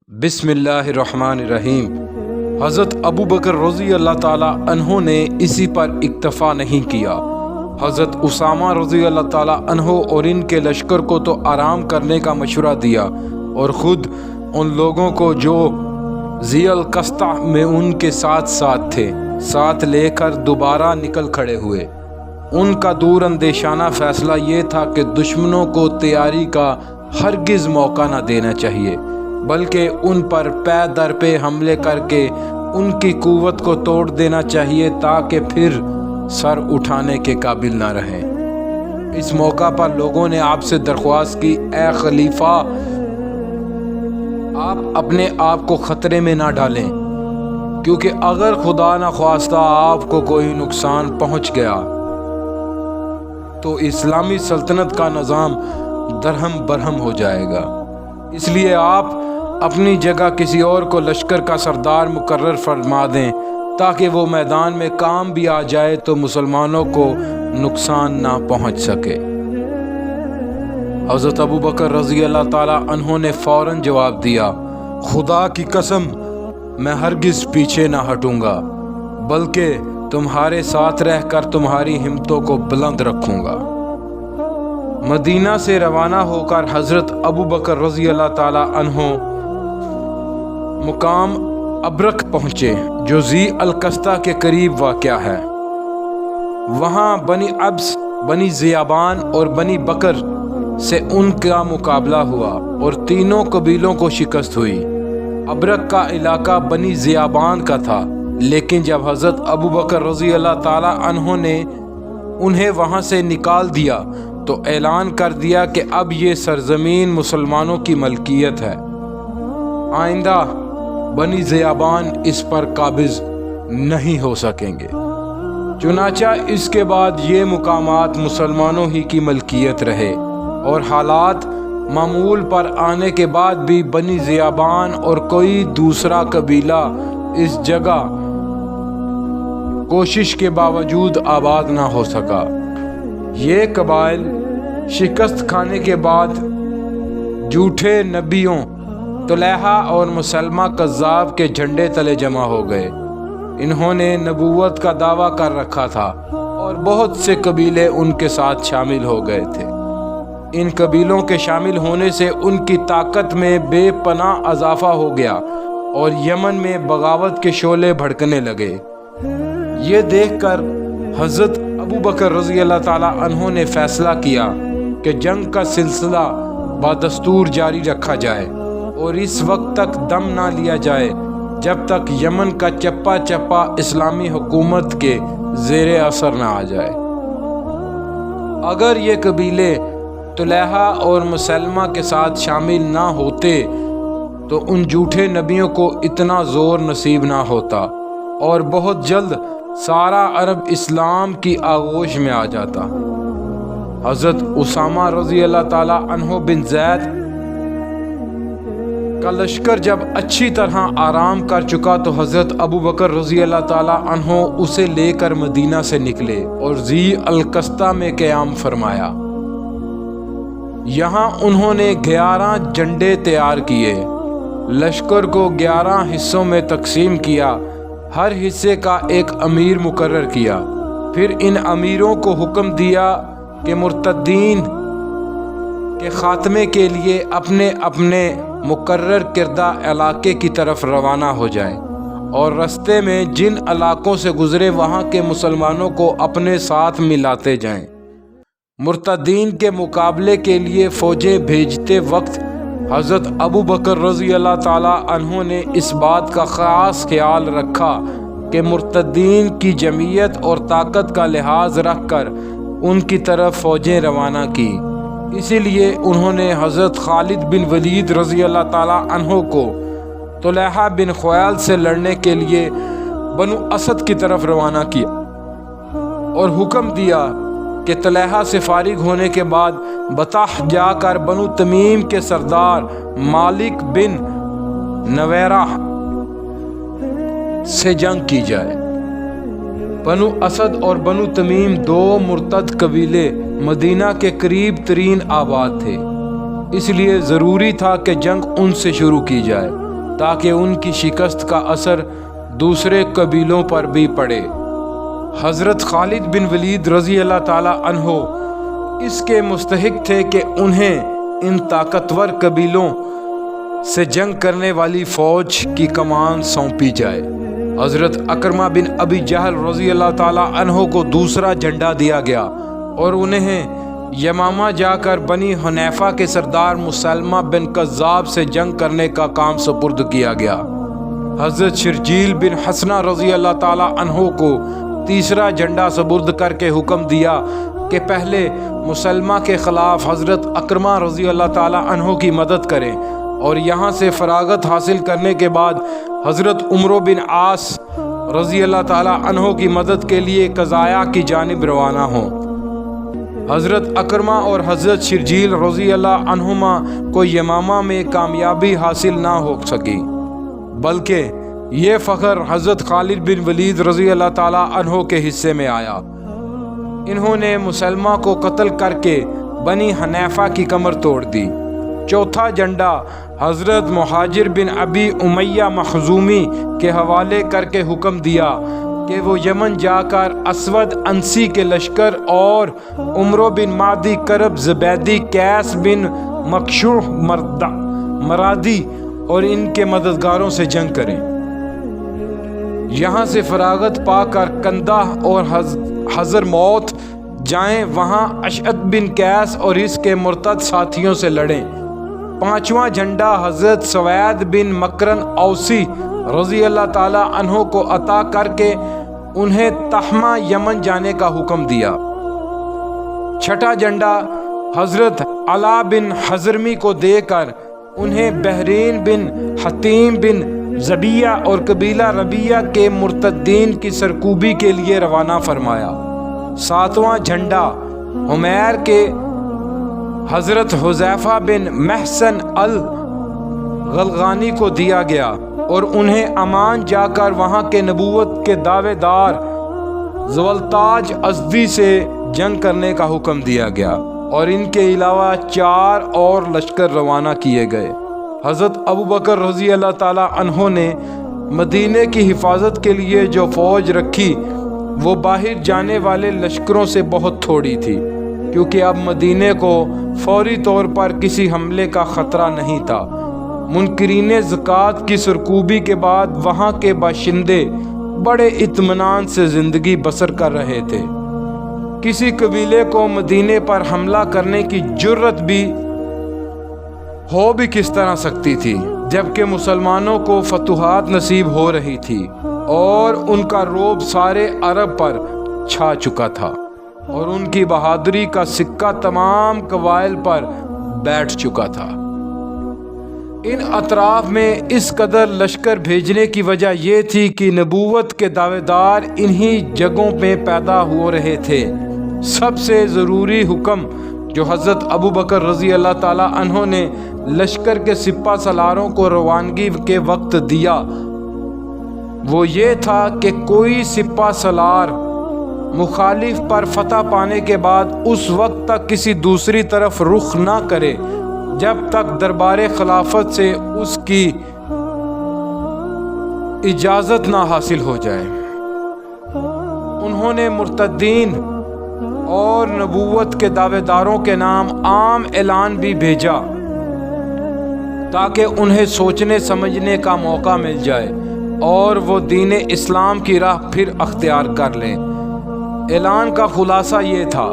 बिस्मिल्लाहिर्रहमानिर्रहीम। हज़रत अबू बकर रज़ी अल्लाह ताला अन्हो ने इसी पर इक्तफ़ा नहीं किया। हज़रत उसामा रज़ी अल्लाह ताला अन्हो और इनके लश्कर को तो आराम करने का मशवरा दिया और ख़ुद उन लोगों को जो ज़ियल कस्ता में उनके साथ थे साथ लेकर दोबारा निकल खड़े हुए। उनका दूर अंदेशाना फ़ैसला ये था कि दुश्मनों को तैयारी का हरगिज़ मौका न देना चाहिए, बल्कि उन पर पै दर पे हमले करके उनकी कुव्वत को तोड़ देना चाहिए ताकि फिर सर उठाने के काबिल ना रहें। इस मौका पर लोगों ने आपसे दरख्वास्त की, ए खलीफा, आप अपने आप को ख़तरे में ना डालें, क्योंकि अगर खुदा न ख्वास्ता आपको कोई नुकसान पहुंच गया तो इस्लामी सल्तनत का निज़ाम दरहम बरहम हो जाएगा। इसलिए आप अपनी जगह किसी और को लश्कर का सरदार मुकर्रर फरमा दें ताकि वो मैदान में काम भी आ जाए तो मुसलमानों को नुकसान ना पहुंच सके। हज़रत अबू बकर रज़ी अल्लाह ताला अन्हों ने फ़ौरन जवाब दिया, खुदा की कसम, मैं हरगिज़ पीछे ना हटूंगा, बल्कि तुम्हारे साथ रहकर तुम्हारी हिम्मतों को बुलंद रखूंगा। मदीना से रवाना होकर हज़रत अबू बकर रज़ी अल्लाह ताला अन्हों मुकाम अबरक पहुँचे, जो ज़ी अल-कस्ता के करीब वाक़या है। वहाँ बनी अब्स, बनी ज़ियाबान और बनी बकर से उनका मुकाबला हुआ और तीनों कबीलों को शिकस्त हुई। अबरक का इलाका बनी ज़ियाबान का था, लेकिन जब हज़रत अबू बकर रज़ी अल्लाह ताला अन्हों ने उन्हें वहाँ से निकाल दिया तो ऐलान कर दिया कि अब ये सरज़मीन मुसलमानों की मलकियत है, आइंदा बनी ज़ियाबान इस पर काबिज़ नहीं हो सकेंगे। चुनाचा इसके बाद ये मुकामात मुसलमानों ही की मलकियत रहे और हालात मामूल पर आने के बाद भी बनी ज़ियाबान और कोई दूसरा कबीला इस जगह कोशिश के बावजूद आबाद ना हो सका। ये कबाइल शिकस्त खाने के बाद झूठे नबियों तुलैहा और मुसलमा कज़्ज़ाब के झंडे तले जमा हो गए। इन्होंने नबूवत का दावा कर रखा था और बहुत से कबीले उनके साथ शामिल हो गए थे। इन कबीलों के शामिल होने से उनकी ताकत में बेपनाह इजाफा हो गया और यमन में बगावत के शोले भड़कने लगे। ये देखकर हज़रत अबू बकर रज़ी अल्लाह ताला अन्हों ने फ़ैसला किया कि जंग का सिलसिला बादस्तूर जारी रखा जाए और इस वक्त तक दम ना लिया जाए जब तक यमन का चप्पा चप्पा इस्लामी हुकूमत के ज़ेरे असर ना आ जाए। अगर ये कबीले तुलैहा और मुसलमा के साथ शामिल ना होते तो उन झूठे नबियों को इतना ज़ोर नसीब ना होता और बहुत जल्द सारा अरब इस्लाम की आगोश में आ जाता। हज़रत उसामा रज़ी अल्लाह ताला अन्हो बिन ज़ैद का लश्कर जब अच्छी तरह आराम कर चुका तो हज़रत अबू बकर रज़ी अल्लाह ताला अन्हो उसे लेकर मदीना से निकले और ज़ी अल-कस्ता में क़याम फरमाया। यहाँ उन्होंने 11 झंडे तैयार किए, लश्कर को 11 हिस्सों में तकसीम किया, हर हिस्से का एक अमीर मुकर्रर किया। फिर इन अमीरों को हुक्म दिया कि मुर्तदीन के ख़ात्मे के लिए अपने अपने मुकर्रर किरदा इलाके की तरफ रवाना हो जाएं और रास्ते में जिन इलाकों से गुज़रे वहाँ के मुसलमानों को अपने साथ मिलाते जाएं। मुर्तदीन के मुकाबले के लिए फ़ौजें भेजते वक्त हज़रत अबू बकर रज़ी अल्लाह ताला अन्हों ने इस बात का ख़ास ख्याल रखा कि मुर्तदीन की जमीयत और ताकत का लिहाज रख कर उनकी तरफ फ़ौजें रवाना की। इसीलिए उन्होंने हज़रत खालिद बिन वलीद रज़ी अल्लाह ताला अन्हों को तुलैहा बिन ख़ुयाल से लड़ने के लिए बनु असद की तरफ रवाना किया और हुक्म दिया कि तुलैहा से फारिग होने के बाद बताह जाकर बनु तमीम के सरदार मालिक बिन नवेरा से जंग की जाए। बनु असद और बनु तमीम दो मुर्तद कबीले मदीना के करीब तरीन आबाद थे, इसलिए ज़रूरी था कि जंग उनसे शुरू की जाए। تاکہ ان کی شکست کا اثر دوسرے قبیلوں پر بھی پڑے۔ حضرت خالد بن ولید رضی اللہ تعالی عنہ اس کے مستحق تھے کہ انہیں ان طاقتور قبیلوں سے جنگ کرنے والی فوج کی کمان سونپی جائے۔ حضرت اکرمہ بن ابی جہل رضی اللہ تعالی عنہ کو دوسرا جھنڈا دیا گیا اور انہیں یمامہ جا کر بنی حنیفہ کے سردار مسلمہ بن کذاب سے جنگ کرنے کا کام سپرد کیا گیا۔ حضرت شرجیل بن حسنہ رضی اللہ تعالی عنہ کو تیسرا جھنڈا سپرد کر کے حکم دیا کہ پہلے مسلمہ کے خلاف حضرت اکرمہ رضی اللہ تعالی عنہ کی مدد کریں اور یہاں سے فراغت حاصل کرنے کے بعد حضرت عمرو بن عاص رضی اللہ تعالی عنہ کی مدد کے لیے قضایا کی جانب روانہ ہوں۔ حضرت اکرمہ اور حضرت شرجیل رضی اللہ عنہما کو یمامہ میں کامیابی حاصل نہ ہو سکی، بلکہ یہ فخر حضرت خالد بن ولید رضی اللہ تعالی عنہ کے حصے میں آیا۔ انہوں نے مسلمہ کو قتل کر کے بنی حنیفہ کی کمر توڑ دی۔ چوتھا جھنڈا حضرت مہاجر بن ابی امیہ مخزومی کے حوالے کر کے حکم دیا کہ وہ یمن جا کر اسود انسی کے لشکر اور عمرو بن معدی کرب زبیدی کیس بن مکشوح مرادی اور ان کے مددگاروں سے جنگ کریں۔ یہاں سے فراغت پا کر کندہ اور حضر موت جائیں، وہاں اشعت بن قیس اور اس کے مرتد ساتھیوں سے لڑیں۔ پانچواں جھنڈا حضرت سوید بن مکرن اوسی رضی اللہ تعالی عنہ کو عطا کر کے انہیں تہمہ یمن جانے کا حکم دیا۔ چھٹا جھنڈا حضرت علا بن حضرمی کو دے کر انہیں بحرین بن حتیم بن زبیہ اور قبیلہ ربیہ کے مرتدین کی سرکوبی کے لیے روانہ فرمایا۔ ساتواں جھنڈا حمیر کے حضرت حذیفہ بن محسن الغلغانی کو دیا گیا اور انہیں عمان جا کر وہاں کے نبوت کے دعوے دار ذوالتاج ازدی سے جنگ کرنے کا حکم دیا گیا اور ان کے علاوہ 4 اور لشکر روانہ کیے گئے۔ حضرت ابوبکر رضی اللہ تعالی عنہ نے مدینے کی حفاظت کے لیے جو فوج رکھی وہ باہر جانے والے لشکروں سے بہت تھوڑی تھی، کیونکہ اب مدینے کو فوری طور پر کسی حملے کا خطرہ نہیں تھا۔ منکرین زکوٰۃ کی سرکوبی کے بعد وہاں کے باشندے بڑے اطمینان سے زندگی بسر کر رہے تھے۔ کسی قبیلے کو مدینے پر حملہ کرنے کی جرت بھی کس طرح سکتی تھی، جبکہ مسلمانوں کو فتوحات نصیب ہو رہی تھی اور ان کا رعب سارے عرب پر چھا چکا تھا اور ان کی بہادری کا سکہ تمام قبائل پر بیٹھ چکا تھا۔ ان اطراف میں اس قدر لشکر بھیجنے کی وجہ یہ تھی کہ نبوت کے دعوے دار انہی جگہوں میں پیدا ہو رہے تھے۔ سب سے ضروری حکم جو حضرت ابوبکر رضی اللہ تعالی عنہ نے لشکر کے سپہ سالاروں کو روانگی کے وقت دیا وہ یہ تھا کہ کوئی سپہ سالار مخالف پر فتح پانے کے بعد اس وقت تک کسی دوسری طرف رخ نہ کرے جب تک دربار خلافت سے اس کی اجازت نہ حاصل ہو جائے۔ انہوں نے مرتدین اور نبوت کے دعوے داروں کے نام عام اعلان بھی بھیجا تاکہ انہیں سوچنے سمجھنے کا موقع مل جائے اور وہ دین اسلام کی راہ پھر اختیار کر لیں۔ اعلان کا خلاصہ یہ تھا: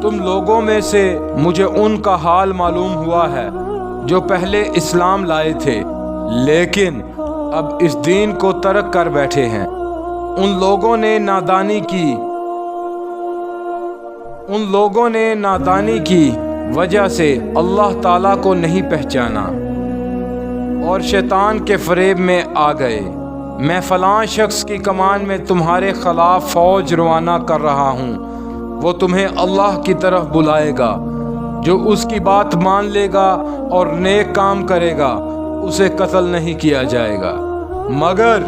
تم لوگوں میں سے مجھے ان کا حال معلوم ہوا ہے جو پہلے اسلام لائے تھے لیکن اب اس دین کو ترک کر بیٹھے ہیں۔ ان لوگوں نے نادانی کی وجہ سے اللہ تعالیٰ کو نہیں پہچانا اور شیطان کے فریب میں آ گئے۔ میں فلاں شخص کی کمان میں تمہارے خلاف فوج روانہ کر رہا ہوں، وہ تمہیں اللہ کی طرف بلائے گا۔ جو اس کی بات مان لے گا اور نیک کام کرے گا اسے قتل نہیں کیا جائے گا، مگر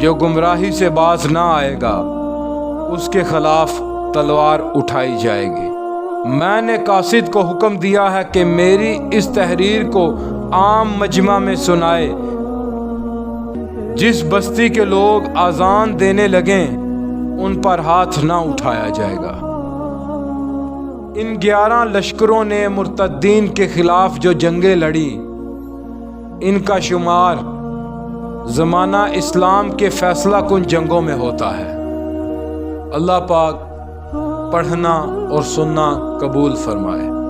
جو گمراہی سے باز نہ آئے گا اس کے خلاف تلوار اٹھائی جائے گی۔ میں نے قاصد کو حکم دیا ہے کہ میری اس تحریر کو عام مجمع میں سنائے۔ جس بستی کے لوگ اذان دینے لگیں ان پر ہاتھ نہ اٹھایا جائے گا۔ ان 11 لشکروں نے مرتدین کے خلاف جو جنگیں لڑی، ان کا شمار زمانہ اسلام کے فیصلہ کن جنگوں میں ہوتا ہے۔ اللہ پاک پڑھنا اور سننا قبول فرمائے۔